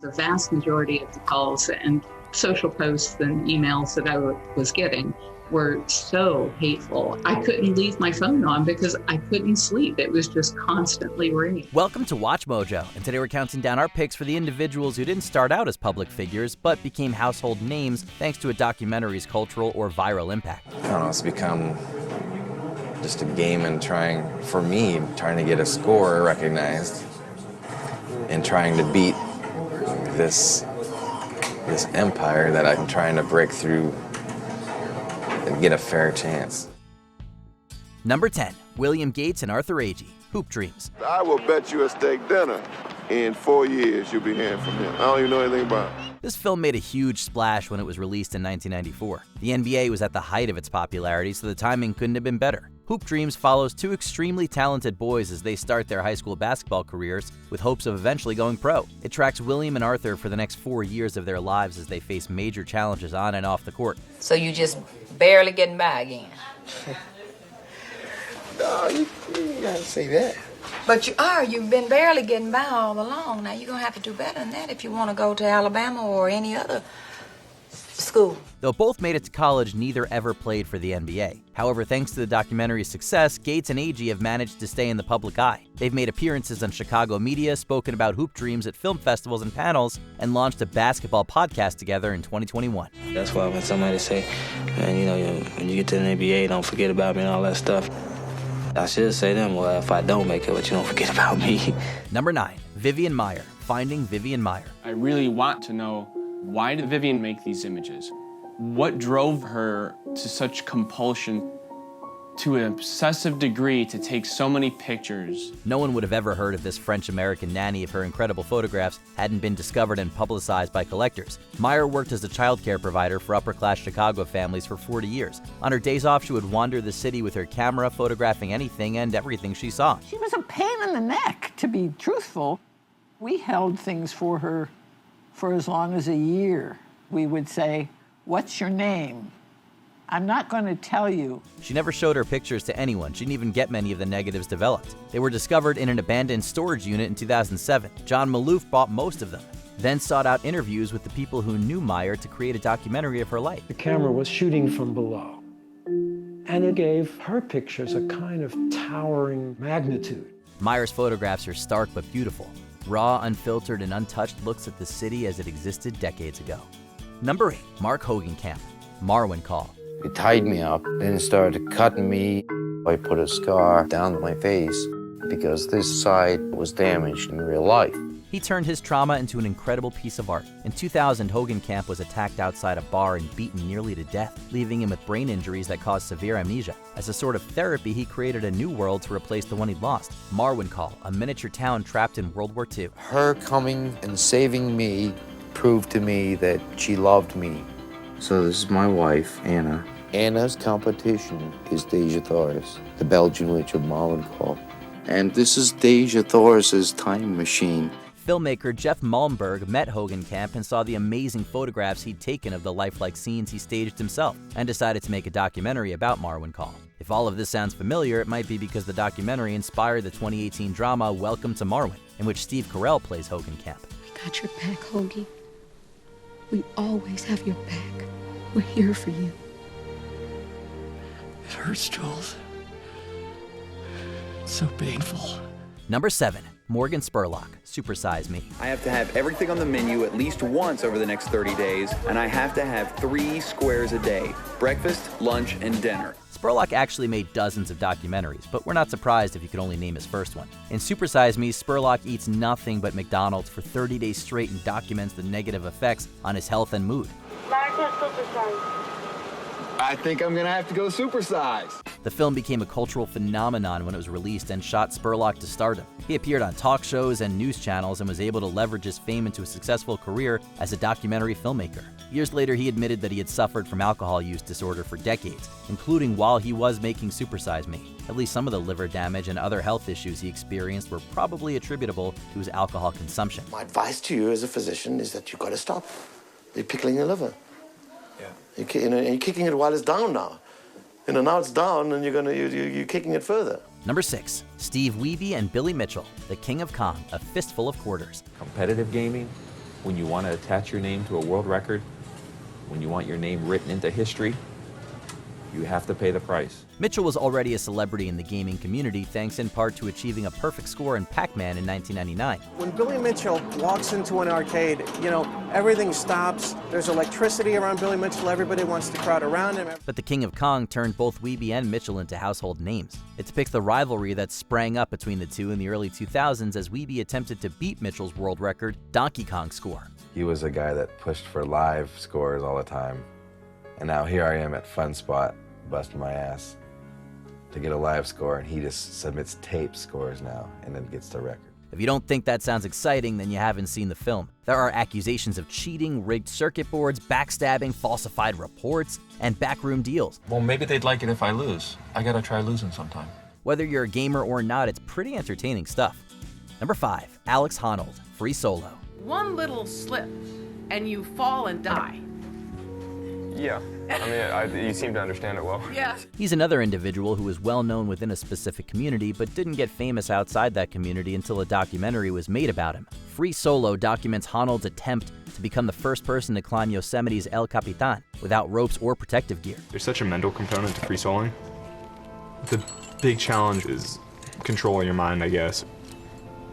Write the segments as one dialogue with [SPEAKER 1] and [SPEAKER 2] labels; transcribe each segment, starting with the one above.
[SPEAKER 1] The vast majority of the calls and social posts and emails that I was getting were so hateful. I couldn't leave my phone on because I couldn't sleep. It was just constantly ringing.
[SPEAKER 2] Welcome to Watch Mojo, and today we're counting down our picks for the individuals who didn't start out as public figures, but became household names thanks to a documentary's cultural or viral impact.
[SPEAKER 3] I don't know, it's become just a game and trying to get a score recognized and trying to beat this empire that I'm trying to break through and get a fair chance.
[SPEAKER 2] Number 10, William Gates and Arthur Agee, Hoop Dreams.
[SPEAKER 4] I will bet you a steak dinner in 4 years you'll be hearing from him. I don't even know anything about him.
[SPEAKER 2] This film made a huge splash when it was released in 1994. The NBA was at the height of its popularity, so the timing couldn't have been better. Hoop Dreams follows two extremely talented boys as they start their high school basketball careers with hopes of eventually going pro. It tracks William and Arthur for the next 4 years of their lives as they face major challenges on and off the court.
[SPEAKER 5] So you just barely getting by again?
[SPEAKER 3] No, you gotta say that.
[SPEAKER 5] But you are. You've been barely getting by all along. Now you're going to have to do better than that if you want to go to Alabama or any other school.
[SPEAKER 2] Though both made it to college, neither ever played for the NBA. However, thanks to the documentary's success, Gates and Agee have managed to stay in the public eye. They've made appearances on Chicago media, spoken about hoop dreams at film festivals and panels, and launched a basketball podcast together in 2021.
[SPEAKER 6] That's why when somebody say, man, when you get to the NBA, don't forget about me and all that stuff, I should say to them, well, if I don't make it, but you don't forget about me.
[SPEAKER 2] Number 9, Vivian Maier, Finding Vivian Maier.
[SPEAKER 7] I really want to know, why did Vivian make these images? What drove her to such compulsion, to an obsessive degree, to take so many pictures?
[SPEAKER 2] No one would have ever heard of this French-American nanny if her incredible photographs hadn't been discovered and publicized by collectors. Maier worked as a child care provider for upper-class Chicago families for 40 years. On her days off, she would wander the city with her camera, photographing anything and everything she saw.
[SPEAKER 8] She was a pain in the neck, to be truthful. We held things for her for as long as a year. We would say, "What's your name? I'm not going to tell you."
[SPEAKER 2] She never showed her pictures to anyone. She didn't even get many of the negatives developed. They were discovered in an abandoned storage unit in 2007. John Maloof bought most of them, then sought out interviews with the people who knew Maier to create a documentary of her life.
[SPEAKER 9] The camera was shooting from below, and it gave her pictures a kind of towering magnitude.
[SPEAKER 2] Maier's photographs are stark but beautiful. Raw, unfiltered, and untouched looks at the city as it existed decades ago. Number 8, Mark Hogenkamp, Marwencol.
[SPEAKER 10] He tied me up, then started cutting me. I put a scar down my face because this side was damaged in real life.
[SPEAKER 2] He turned his trauma into an incredible piece of art. In 2000, Hogenkamp was attacked outside a bar and beaten nearly to death, leaving him with brain injuries that caused severe amnesia. As a sort of therapy, he created a new world to replace the one he'd lost. Marwencol, a miniature town trapped in World War II.
[SPEAKER 10] Her coming and saving me proved to me that she loved me. So this is my wife, Anna. Anna's competition is Deja Thoris, the Belgian witch of Marwencol. And this is Deja Thoris's time machine.
[SPEAKER 2] Filmmaker Jeff Malmberg met Hogenkamp and saw the amazing photographs he'd taken of the lifelike scenes he staged himself, and decided to make a documentary about Marwencol. If all of this sounds familiar, it might be because the documentary inspired the 2018 drama Welcome to Marwen, in which Steve Carell plays Hogenkamp.
[SPEAKER 11] We got your back, Hoagie. We always have your back. We're here for you.
[SPEAKER 12] It hurts, Jules. It's so painful.
[SPEAKER 2] Number 7, Morgan Spurlock, Supersize Me.
[SPEAKER 13] I have to have everything on the menu at least once over the next 30 days, and I have to have 3 squares a day: breakfast, lunch, and dinner.
[SPEAKER 2] Spurlock actually made dozens of documentaries, but we're not surprised if you could only name his first one. In Supersize Me, Spurlock eats nothing but McDonald's for 30 days straight and documents the negative effects on his health and mood.
[SPEAKER 13] I think I'm gonna have to go supersize.
[SPEAKER 2] The film became a cultural phenomenon when it was released and shot Spurlock to stardom. He appeared on talk shows and news channels and was able to leverage his fame into a successful career as a documentary filmmaker. Years later, he admitted that he had suffered from alcohol use disorder for decades, including while he was making Supersize Me. At least some of the liver damage and other health issues he experienced were probably attributable to his alcohol consumption.
[SPEAKER 14] My advice to you as a physician is that you've got to stop. You're pickling your liver. You're kicking it while it's down now. Now it's down, and you're kicking it further.
[SPEAKER 2] Number 6, Steve Wiebe and Billy Mitchell, The King of Kong, A Fistful of Quarters.
[SPEAKER 15] Competitive gaming When you want to attach your name to a world record, when you want your name written into history, you have to pay the price.
[SPEAKER 2] Mitchell was already a celebrity in the gaming community thanks in part to achieving a perfect score in Pac-Man in 1999.
[SPEAKER 16] When Billy Mitchell walks into an arcade, you know, everything stops. There's electricity around Billy Mitchell. Everybody wants to crowd around him.
[SPEAKER 2] But the King of Kong turned both Wiebe and Mitchell into household names. It depicts the rivalry that sprang up between the two in the early 2000s as Wiebe attempted to beat Mitchell's world record Donkey Kong score.
[SPEAKER 3] He was a guy that pushed for live scores all the time. And now here I am at Fun Spot, busting my ass to get a live score, and he just submits tape scores now and then gets the record.
[SPEAKER 2] If you don't think that sounds exciting, then you haven't seen the film. There are accusations of cheating, rigged circuit boards, backstabbing, falsified reports, and backroom deals.
[SPEAKER 15] Well, maybe they'd like it if I lose. I gotta try losing sometime.
[SPEAKER 2] Whether you're a gamer or not, it's pretty entertaining stuff. Number 5, Alex Honnold, Free Solo.
[SPEAKER 17] One little slip, and you fall and die.
[SPEAKER 18] Yeah, I mean, you seem to understand it well.
[SPEAKER 17] Yeah.
[SPEAKER 2] He's another individual who is well known within a specific community, but didn't get famous outside that community until a documentary was made about him. Free Solo documents Honnold's attempt to become the first person to climb Yosemite's El Capitan without ropes or protective gear.
[SPEAKER 18] There's such a mental component to free soloing. The big challenge is controlling your mind, I guess.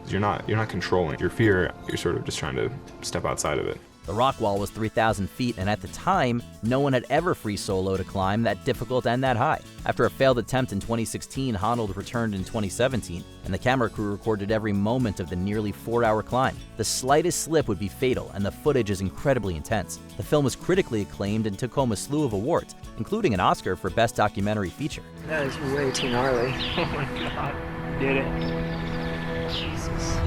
[SPEAKER 18] You're not controlling your fear, you're sort of just trying to step outside of it.
[SPEAKER 2] The rock wall was 3,000 feet, and at the time, no one had ever free soloed a climb that difficult and that high. After a failed attempt in 2016, Honnold returned in 2017, and the camera crew recorded every moment of the nearly 4-hour climb. The slightest slip would be fatal, and the footage is incredibly intense. The film was critically acclaimed and took home a slew of awards, including an Oscar for Best Documentary Feature.
[SPEAKER 19] That is way too gnarly.
[SPEAKER 12] Oh my God, did it.
[SPEAKER 19] Jesus.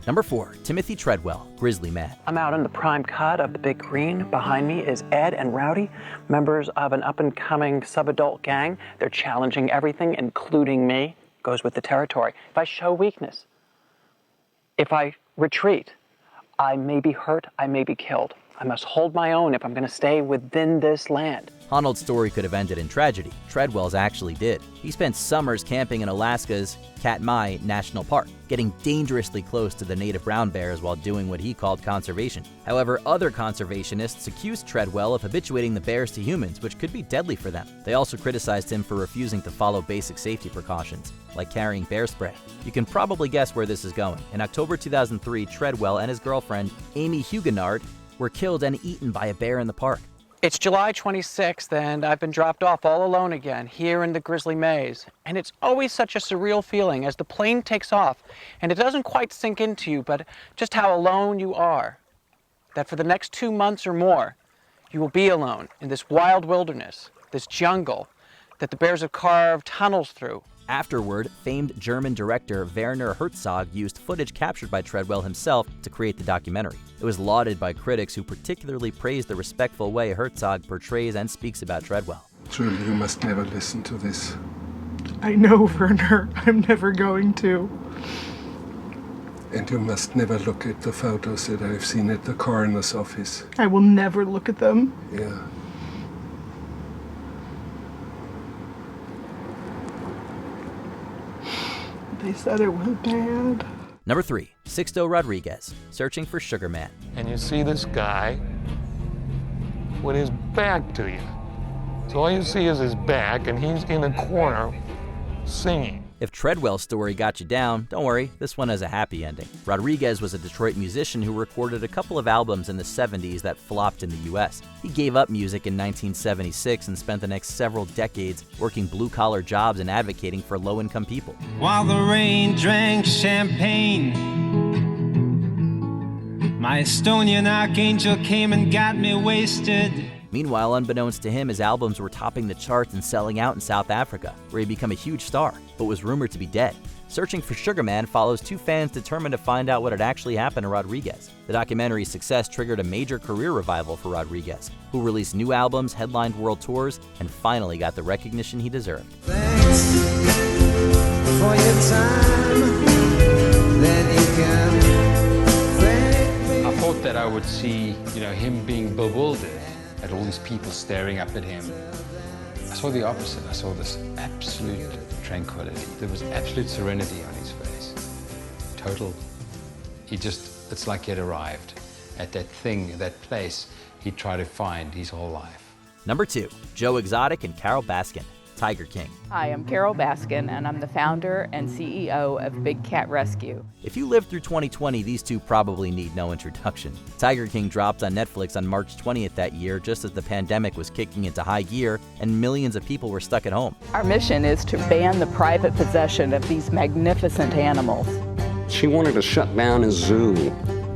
[SPEAKER 2] Number 4, Timothy Treadwell, Grizzly Man.
[SPEAKER 20] I'm out in the prime cut of the Big Green. Behind me is Ed and Rowdy, members of an up-and-coming sub-adult gang. They're challenging everything, including me. Goes with the territory. If I show weakness, if I retreat, I may be hurt, I may be killed. I must hold my own if I'm going to stay within this land.
[SPEAKER 2] Honnold's story could have ended in tragedy. Treadwell's actually did. He spent summers camping in Alaska's Katmai National Park, getting dangerously close to the native brown bears while doing what he called conservation. However, other conservationists accused Treadwell of habituating the bears to humans, which could be deadly for them. They also criticized him for refusing to follow basic safety precautions, like carrying bear spray. You can probably guess where this is going. In October 2003, Treadwell and his girlfriend, Amy Huguenard, were killed and eaten by a bear in the park.
[SPEAKER 20] It's July 26th, and I've been dropped off all alone again here in the Grizzly Maze. And it's always such a surreal feeling as the plane takes off, and it doesn't quite sink into you, but just how alone you are. That for the next 2 months or more, you will be alone in this wild wilderness, this jungle that the bears have carved tunnels through.
[SPEAKER 2] Afterward, famed German director Werner Herzog used footage captured by Treadwell himself to create the documentary. It was lauded by critics who particularly praised the respectful way Herzog portrays and speaks about Treadwell.
[SPEAKER 21] Julie, you must never listen to this.
[SPEAKER 22] I know, Werner. I'm never going to.
[SPEAKER 21] And you must never look at the photos that I've seen at the coroner's office.
[SPEAKER 22] I will never look at them.
[SPEAKER 21] Yeah.
[SPEAKER 22] They said it was bad.
[SPEAKER 2] Number 3, Sixto Rodriguez, Searching for Sugar Man.
[SPEAKER 23] And you see this guy with his back to you. So all you see is his back, and he's in a corner singing.
[SPEAKER 2] If Treadwell's story got you down, don't worry, this one has a happy ending. Rodriguez was a Detroit musician who recorded a couple of albums in the 70s that flopped in the US. He gave up music in 1976 and spent the next several decades working blue-collar jobs and advocating for low-income people.
[SPEAKER 24] While the rain drank champagne, my Estonian archangel came and got me wasted.
[SPEAKER 2] Meanwhile, unbeknownst to him, his albums were topping the charts and selling out in South Africa, where he became a huge star, but was rumored to be dead. Searching for Sugar Man follows two fans determined to find out what had actually happened to Rodriguez. The documentary's success triggered a major career revival for Rodriguez, who released new albums, headlined world tours, and finally got the recognition he deserved.
[SPEAKER 24] Thanks for your time that you can thank me.
[SPEAKER 25] I thought that I would see, him being bewildered at all these people staring up at him. I saw the opposite. I saw this absolute tranquility. There was absolute serenity on his face. Total, it's like he had arrived. at that thing, that place he tried to find his whole life.
[SPEAKER 2] Number 2, Joe Exotic and Carole Baskin, Tiger King.
[SPEAKER 1] Hi, I'm Carole Baskin, and I'm the founder and CEO of Big Cat Rescue.
[SPEAKER 2] If you lived through 2020, these two probably need no introduction. Tiger King dropped on Netflix on March 20th that year, just as the pandemic was kicking into high gear and millions of people were stuck at home.
[SPEAKER 1] Our mission is to ban the private possession of these magnificent animals.
[SPEAKER 4] She wanted to shut down his zoo,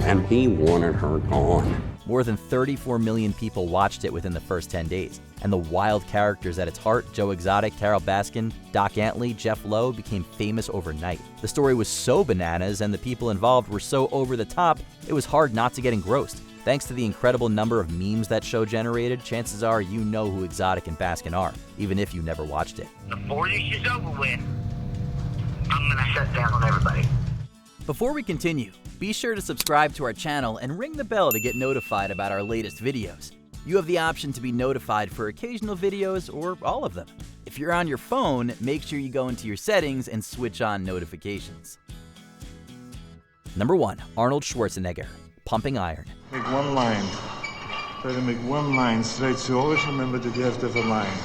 [SPEAKER 4] and he wanted her gone.
[SPEAKER 2] More than 34 million people watched it within the first 10 days. And the wild characters at its heart, Joe Exotic, Carole Baskin, Doc Antle, Jeff Lowe, became famous overnight. The story was so bananas and the people involved were so over the top, it was hard not to get engrossed. Thanks to the incredible number of memes that show generated, chances are you know who Exotic and Baskin are, even if you never watched it.
[SPEAKER 5] Before this is over with, I'm gonna shut down on everybody.
[SPEAKER 2] Before we continue, be sure to subscribe to our channel and ring the bell to get notified about our latest videos. You have the option to be notified for occasional videos or all of them. If you're on your phone, make sure you go into your settings and switch on notifications. Number 1, Arnold Schwarzenegger, Pumping Iron.
[SPEAKER 6] Make one line. Try to make one line straight, so always remember that you have to have a line.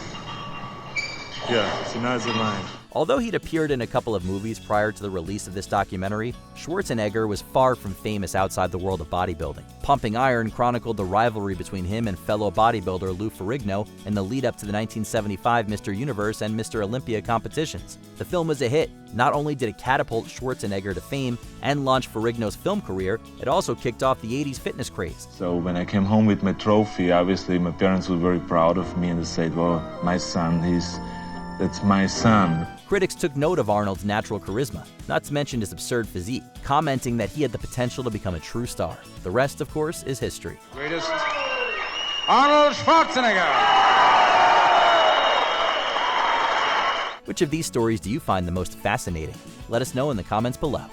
[SPEAKER 6] Yeah, so now it's a line.
[SPEAKER 2] Although he'd appeared in a couple of movies prior to the release of this documentary, Schwarzenegger was far from famous outside the world of bodybuilding. Pumping Iron chronicled the rivalry between him and fellow bodybuilder Lou Ferrigno in the lead-up to the 1975 Mr. Universe and Mr. Olympia competitions. The film was a hit. Not only did it catapult Schwarzenegger to fame and launch Ferrigno's film career, it also kicked off the 80s fitness craze.
[SPEAKER 6] So when I came home with my trophy, obviously my parents were very proud of me and they said, well, my son, that's my son.
[SPEAKER 2] Critics took note of Arnold's natural charisma, not to mention his absurd physique, commenting that he had the potential to become a true star. The rest, of course, is history.
[SPEAKER 6] Greatest Arnold Schwarzenegger!
[SPEAKER 2] Which of these stories do you find the most fascinating? Let us know in the comments below.